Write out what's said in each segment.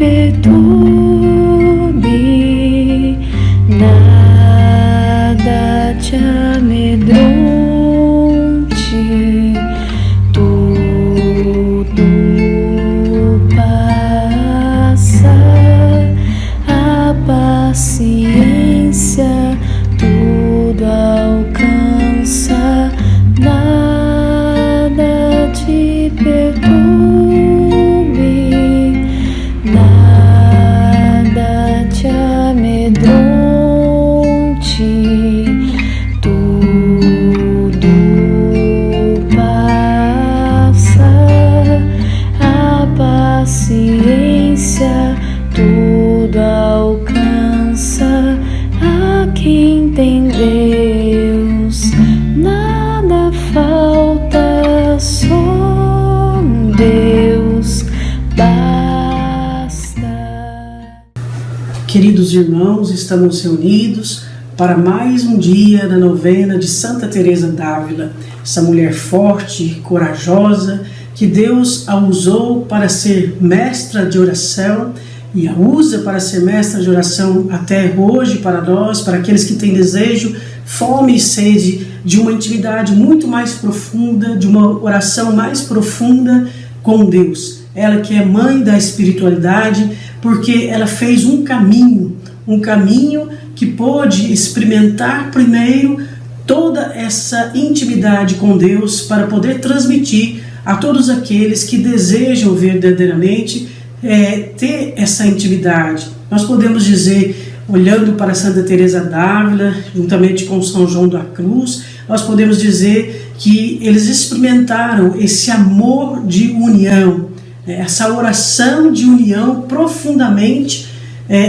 perturbe, nada te amedronte, tudo passa, a paciência tudo alcança, nada te perturbe, nada te amedronte, tudo passa, a paciência tudo alcança, a quem tem Deus nada falta, só Deus basta. Queridos irmãos, estamos reunidos para mais um dia da novena de Santa Teresa d'Ávila, essa mulher forte, corajosa, que Deus a usou para ser mestra de oração e a usa para ser mestra de oração até hoje para nós, para aqueles que têm desejo, fome e sede de uma intimidade muito mais profunda, de uma oração mais profunda com Deus. Ela que é mãe da espiritualidade, porque ela fez um caminho que pôde experimentar primeiro toda essa intimidade com Deus para poder transmitir a todos aqueles que desejam verdadeiramente ter essa intimidade. Nós podemos dizer, olhando para Santa Teresa d'Ávila, juntamente com São João da Cruz, nós podemos dizer que eles experimentaram esse amor de união, essa oração de união profundamente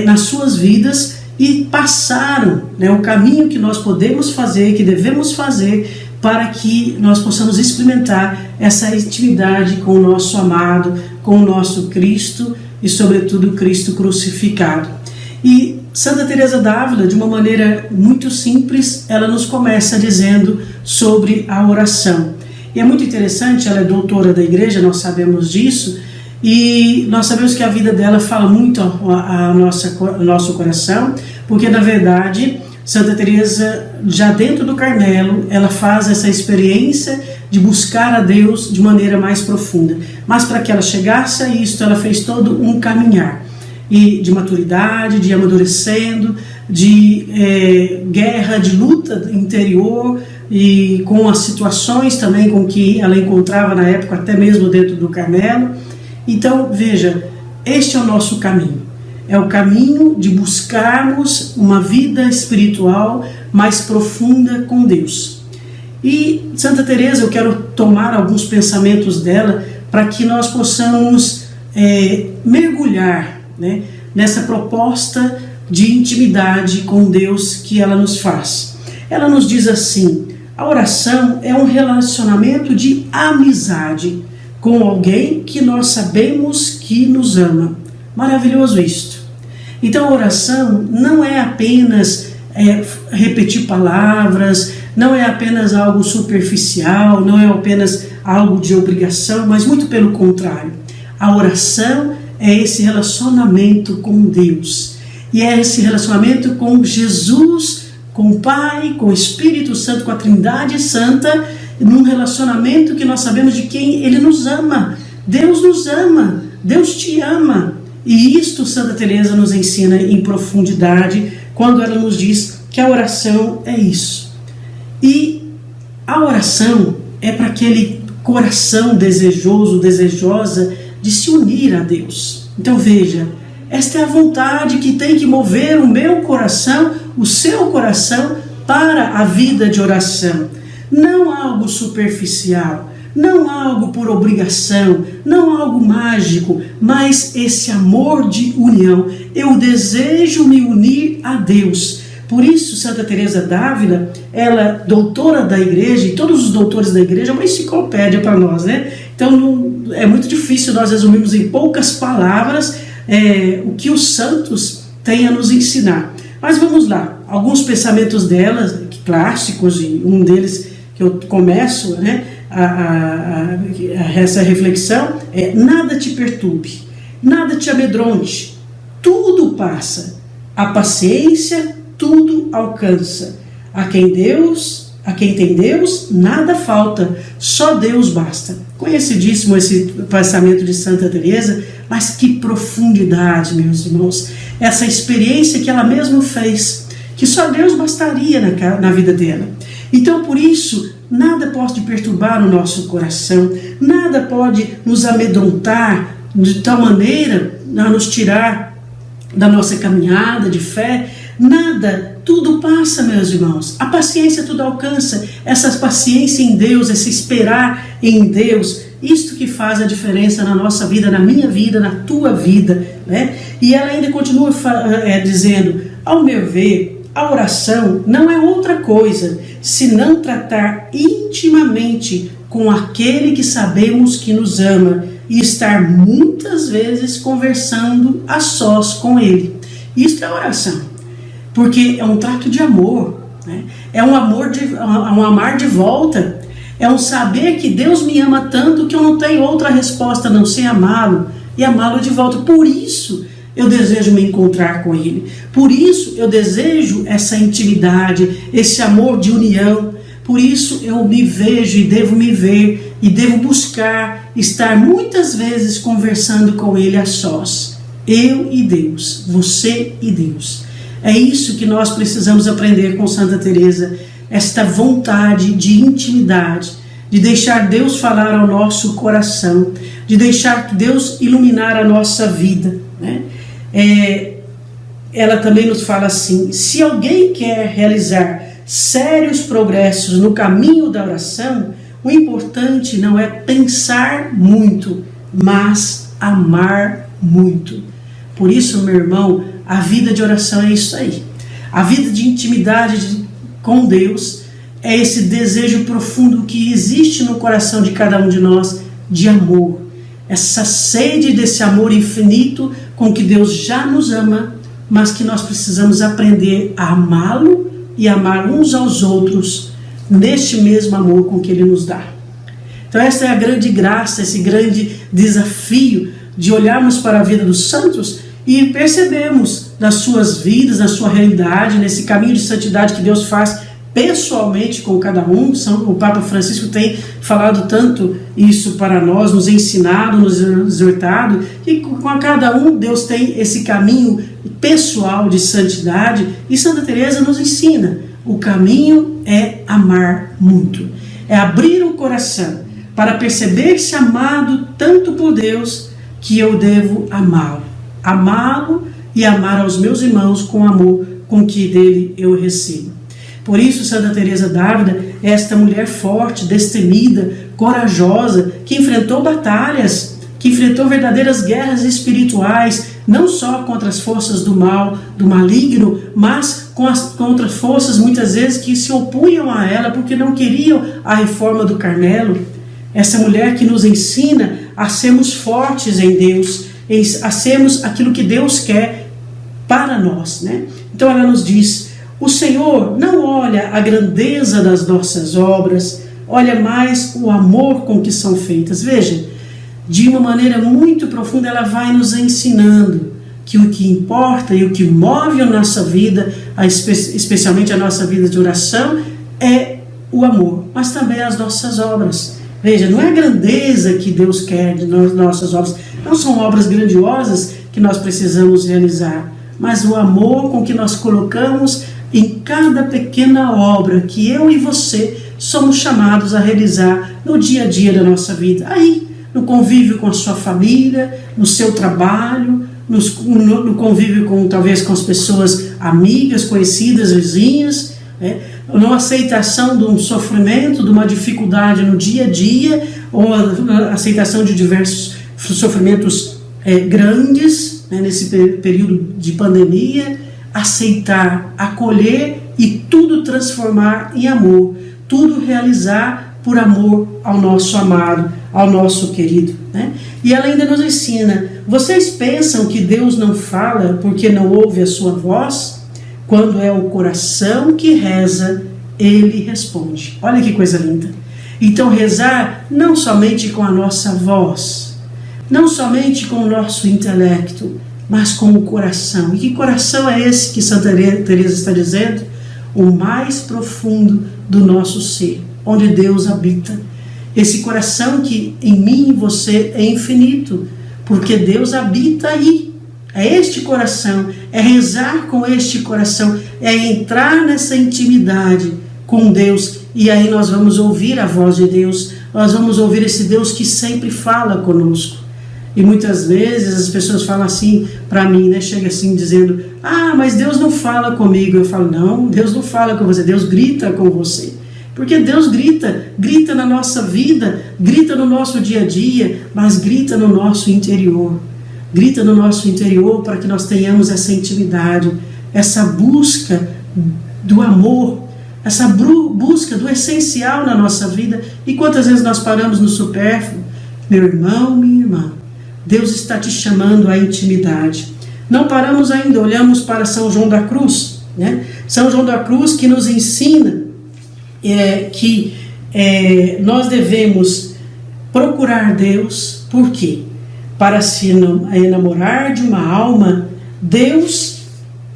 nas suas vidas, e passaram o caminho que nós podemos fazer, que devemos fazer, para que nós possamos experimentar essa intimidade com o nosso amado, com o nosso Cristo e, sobretudo, Cristo crucificado. E Santa Teresa d'Ávila, de uma maneira muito simples, ela nos começa dizendo sobre a oração. E é muito interessante, ela é doutora da Igreja, nós sabemos disso, e nós sabemos que a vida dela fala muito ao nosso coração, porque, na verdade, Santa Teresa, já dentro do Carmelo, ela faz essa experiência de buscar a Deus de maneira mais profunda. Mas para que ela chegasse a isso, ela fez todo um caminhar e de maturidade, de amadurecendo, de guerra, de luta interior, e com as situações também com que ela encontrava na época, até mesmo dentro do Carmelo. Então, veja, este é o nosso caminho. É o caminho de buscarmos uma vida espiritual mais profunda com Deus. E Santa Teresa, eu quero tomar alguns pensamentos dela para que nós possamos mergulhar nessa proposta de intimidade com Deus que ela nos faz. Ela nos diz assim: a oração é um relacionamento de amizade com alguém que nós sabemos que nos ama. Maravilhoso isto. Então a oração não é apenas repetir palavras, não é apenas algo superficial, não é apenas algo de obrigação, mas muito pelo contrário. A oração é esse relacionamento com Deus. E é esse relacionamento com Jesus, com o Pai, com o Espírito Santo, com a Trindade Santa, num relacionamento que nós sabemos de quem Ele nos ama. Deus nos ama, Deus te ama. E isto Santa Teresa nos ensina em profundidade quando ela nos diz que a oração é isso. E a oração é para aquele coração desejoso, desejosa de se unir a Deus. Então veja, esta é a vontade que tem que mover o meu coração, o seu coração, para a vida de oração. Não algo superficial, não algo por obrigação, não algo mágico, mas esse amor de união. Eu desejo me unir a Deus. Por isso, Santa Teresa d'Ávila, ela, doutora da Igreja, e todos os doutores da Igreja, é uma enciclopédia para nós, Então, é muito difícil nós resumirmos em poucas palavras o que os santos têm a nos ensinar. Mas vamos lá, alguns pensamentos dela, clássicos, e um deles que eu começo, essa reflexão é: nada te perturbe. nada te amedronte, tudo passa. A paciência tudo alcança. A quem tem Deus, nada falta, só Deus basta. Conhecidíssimo esse pensamento de Santa Teresa, mas que profundidade, meus irmãos. Essa experiência que ela mesma fez, que só Deus bastaria na vida dela. Então, por isso, nada pode perturbar o nosso coração, nada pode nos amedrontar de tal maneira a nos tirar da nossa caminhada de fé. Nada, tudo passa, meus irmãos. A paciência tudo alcança. Essa paciência em Deus, esse esperar em Deus, isto que faz a diferença na nossa vida, na minha vida, na tua vida, né? E ela ainda continua dizendo, ao meu ver, a oração não é outra coisa senão tratar intimamente com aquele que sabemos que nos ama e estar muitas vezes conversando a sós com ele. Isto é oração, porque é um trato de amor, né? É um amar de volta, é um saber que Deus me ama tanto que eu não tenho outra resposta a não ser amá-lo e amá-lo de volta. Por isso eu desejo me encontrar com Ele, por isso eu desejo essa intimidade, esse amor de união. Por isso eu me vejo e devo me ver e devo buscar estar muitas vezes conversando com Ele a sós. Eu e Deus, você e Deus. É isso que nós precisamos aprender com Santa Teresa, esta vontade de intimidade, de deixar Deus falar ao nosso coração, de deixar Deus iluminar a nossa vida, né? Ela também nos fala assim, se alguém quer realizar sérios progressos no caminho da oração, o importante não é pensar muito, mas amar muito. Por isso, meu irmão, a vida de oração é isso aí. A vida de intimidade com Deus é esse desejo profundo que existe no coração de cada um de nós de amor. Essa sede desse amor infinito com que Deus já nos ama, mas que nós precisamos aprender a amá-lo e amar uns aos outros neste mesmo amor com que Ele nos dá. Então esta é a grande graça, esse grande desafio de olharmos para a vida dos santos e percebemos nas suas vidas, na sua realidade, nesse caminho de santidade que Deus faz pessoalmente com cada um. O Papa Francisco tem falado tanto isso para nós, nos ensinado, nos exortado, que com cada um Deus tem esse caminho pessoal de santidade, e Santa Teresa nos ensina, o caminho é amar muito, é abrir o coração para perceber-se amado tanto por Deus que eu devo amá-lo e amar aos meus irmãos com o amor com que dele eu recebo. Por isso Santa Teresa d'Ávila é esta mulher forte, destemida, corajosa, que enfrentou batalhas, que enfrentou verdadeiras guerras espirituais, não só contra as forças do mal, do maligno, mas contra forças muitas vezes que se opunham a ela porque não queriam a reforma do Carmelo. Essa mulher que nos ensina a sermos fortes em Deus, a sermos aquilo que Deus quer para nós, né? Então ela nos diz, o Senhor não olha a grandeza das nossas obras, olha mais o amor com que são feitas. Veja, de uma maneira muito profunda ela vai nos ensinando que o que importa e o que move a nossa vida, especialmente a nossa vida de oração, é o amor, mas também as nossas obras. Veja, não é a grandeza que Deus quer de nossas obras, não são obras grandiosas que nós precisamos realizar, mas o amor com que nós colocamos em cada pequena obra que eu e você somos chamados a realizar no dia a dia da nossa vida. Aí, no convívio com a sua família, no seu trabalho, no convívio talvez com as pessoas amigas, conhecidas, vizinhas, né? Na aceitação de um sofrimento, de uma dificuldade no dia a dia, ou a aceitação de diversos sofrimentos grandes, né, nesse período de pandemia, aceitar, acolher e tudo transformar em amor, tudo realizar por amor ao nosso amado, ao nosso querido, né? E ela ainda nos ensina, vocês pensam que Deus não fala porque não ouve a sua voz? Quando é o coração que reza, Ele responde. Olha que coisa linda. Então rezar não somente com a nossa voz, não somente com o nosso intelecto, mas com o coração. E que coração é esse que Santa Teresa está dizendo? O mais profundo do nosso ser, onde Deus habita. Esse coração que em mim e você é infinito, porque Deus habita aí. É este coração, é rezar com este coração, é entrar nessa intimidade com Deus, e aí nós vamos ouvir a voz de Deus, nós vamos ouvir esse Deus que sempre fala conosco. E muitas vezes as pessoas falam assim para mim, né? Chega assim dizendo, mas Deus não fala comigo. Eu falo, não, Deus não fala com você, Deus grita com você. Porque Deus grita na nossa vida, grita no nosso dia a dia, mas grita no nosso interior. Grita no nosso interior para que nós tenhamos essa intimidade, essa busca do amor, essa busca do essencial na nossa vida. E quantas vezes nós paramos no supérfluo? Meu irmão, minha irmã, Deus está te chamando à intimidade. Não paramos ainda, olhamos para São João da Cruz, né? São João da Cruz que nos ensina que nós devemos procurar Deus. Por quê? Para se enamorar de uma alma, Deus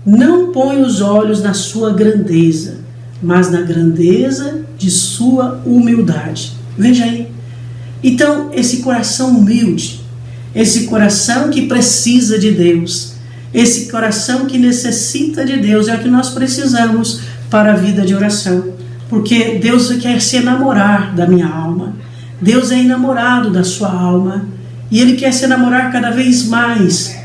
não põe os olhos na sua grandeza, mas na grandeza de sua humildade. Veja aí. Então, esse coração humilde, esse coração que precisa de Deus, esse coração que necessita de Deus, é o que nós precisamos para a vida de oração. Porque Deus quer se enamorar da minha alma. Deus é enamorado da sua alma. E Ele quer se enamorar cada vez mais.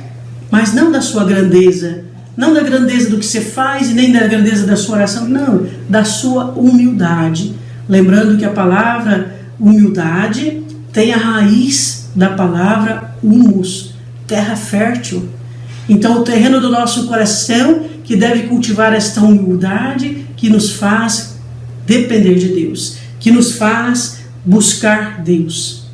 Mas não da sua grandeza. Não da grandeza do que você faz e nem da grandeza da sua oração. Não, da sua humildade. Lembrando que a palavra humildade tem a raiz da palavra humus, terra fértil. Então o terreno do nosso coração que deve cultivar esta humildade que nos faz depender de Deus, que nos faz buscar Deus.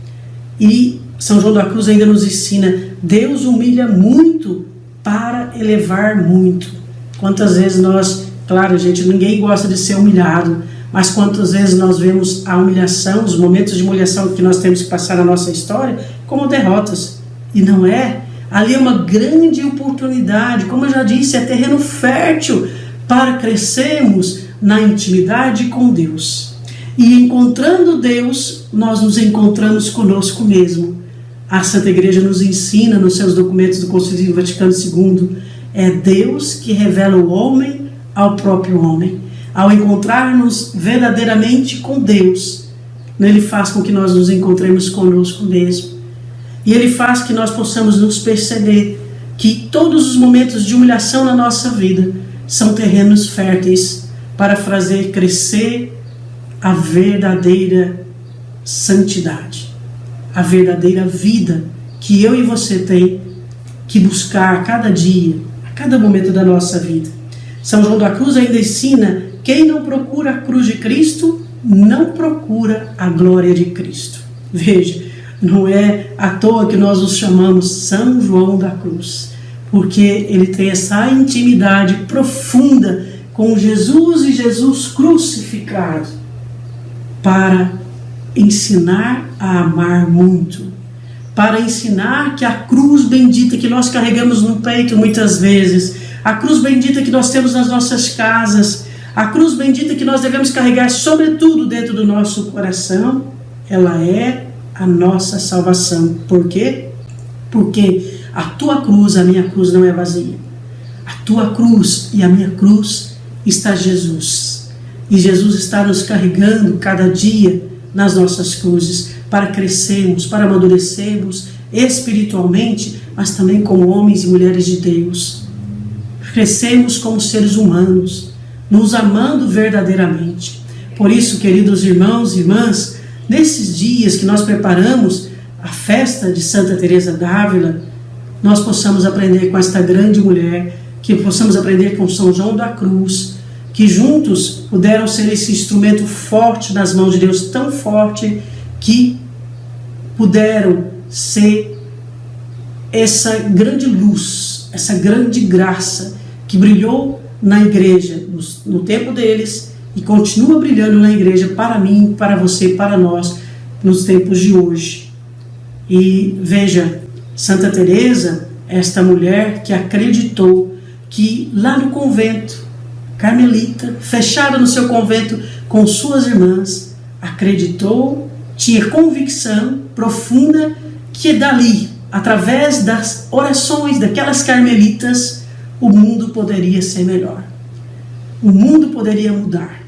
E São João da Cruz ainda nos ensina, Deus humilha muito para elevar muito. Quantas vezes nós, claro gente, ninguém gosta de ser humilhado, mas quantas vezes nós vemos a humilhação, os momentos de humilhação que nós temos que passar na nossa história, como derrotas. E não é. Ali é uma grande oportunidade, como eu já disse, é terreno fértil para crescermos na intimidade com Deus. E encontrando Deus, nós nos encontramos conosco mesmo. A Santa Igreja nos ensina nos seus documentos do Concílio Vaticano II, é Deus que revela o homem ao próprio homem. Ao encontrarmos verdadeiramente com Deus, Ele faz com que nós nos encontremos conosco mesmo. E Ele faz que nós possamos nos perceber que todos os momentos de humilhação na nossa vida são terrenos férteis para fazer crescer a verdadeira santidade, a verdadeira vida que eu e você tem que buscar a cada dia, a cada momento da nossa vida. São João da Cruz ainda ensina: quem não procura a cruz de Cristo, não procura a glória de Cristo. Veja, não é à toa que nós os chamamos São João da Cruz, porque ele tem essa intimidade profunda com Jesus e Jesus crucificado, para ensinar a amar muito, para ensinar que a cruz bendita que nós carregamos no peito muitas vezes, a cruz bendita que nós temos nas nossas casas, a cruz bendita que nós devemos carregar sobretudo dentro do nosso coração, ela é a nossa salvação. Por quê? Porque a tua cruz, a minha cruz não é vazia. A tua cruz e a minha cruz está Jesus. E Jesus está nos carregando cada dia nas nossas cruzes para crescermos, para amadurecermos espiritualmente, mas também como homens e mulheres de Deus. Crescermos como seres humanos, nos amando verdadeiramente. Por isso, queridos irmãos e irmãs, nesses dias que nós preparamos a festa de Santa Teresa d'Ávila, nós possamos aprender com esta grande mulher, que possamos aprender com São João da Cruz, que juntos puderam ser esse instrumento forte nas mãos de Deus, tão forte que puderam ser essa grande luz, essa grande graça que brilhou na igreja no tempo deles e continua brilhando na igreja para mim, para você, para nós, nos tempos de hoje. E veja, Santa Teresa, esta mulher que acreditou que lá no convento carmelita, fechada no seu convento com suas irmãs, acreditou, tinha convicção profunda que dali, através das orações daquelas carmelitas, o mundo poderia ser melhor. O mundo poderia mudar.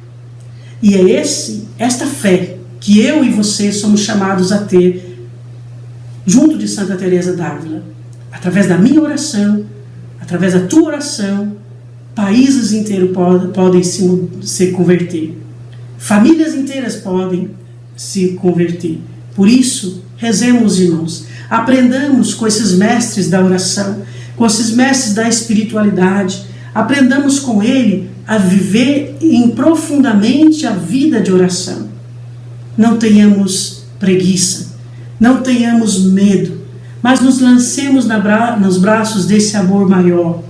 E é esta fé que eu e você somos chamados a ter junto de Santa Teresa d'Ávila. Através da minha oração, através da tua oração, países inteiros podem se converter. Famílias inteiras podem se converter. Por isso, rezemos, irmãos. Aprendamos com esses mestres da oração, com esses mestres da espiritualidade. Aprendamos com ele a viver profundamente a vida de oração. Não tenhamos preguiça, não tenhamos medo, mas nos lancemos nos braços desse amor maior,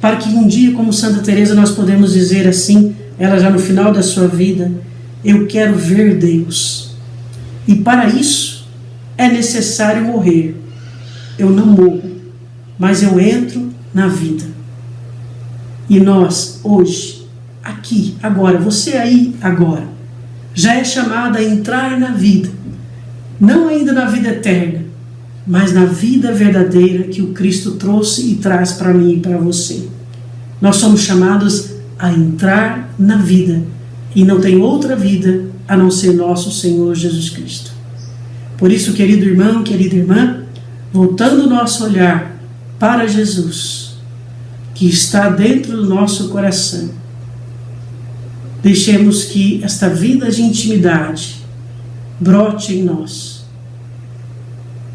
para que um dia, como Santa Teresa, nós podemos dizer assim, ela já no final da sua vida, eu quero ver Deus. E para isso é necessário morrer. Eu não morro, mas eu entro na vida. E nós, hoje, aqui, agora, você aí, agora, já é chamada a entrar na vida. Não ainda na vida eterna, mas na vida verdadeira que o Cristo trouxe e traz para mim e para você. Nós somos chamados a entrar na vida, e não tem outra vida a não ser nosso Senhor Jesus Cristo. Por isso, querido irmão, querida irmã, voltando o nosso olhar para Jesus, que está dentro do nosso coração, deixemos que esta vida de intimidade brote em nós,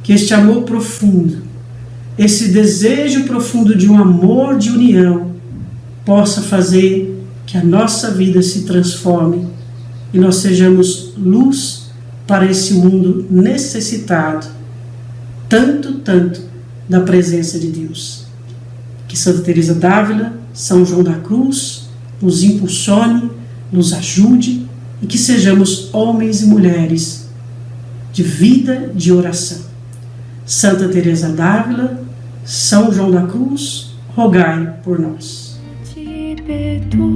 que este amor profundo, esse desejo profundo de um amor de união, possa fazer que a nossa vida se transforme e nós sejamos luz para esse mundo necessitado, tanto da presença de Deus. Que Santa Teresa d'Ávila, São João da Cruz, nos impulsione, nos ajude e que sejamos homens e mulheres de vida de oração. Santa Teresa d'Ávila, São João da Cruz, rogai por nós. Te perturbe,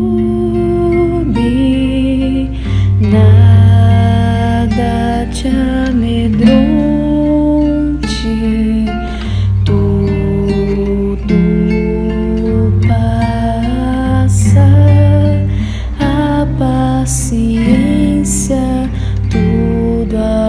nada te amedronte, tudo passa, a paciência tudo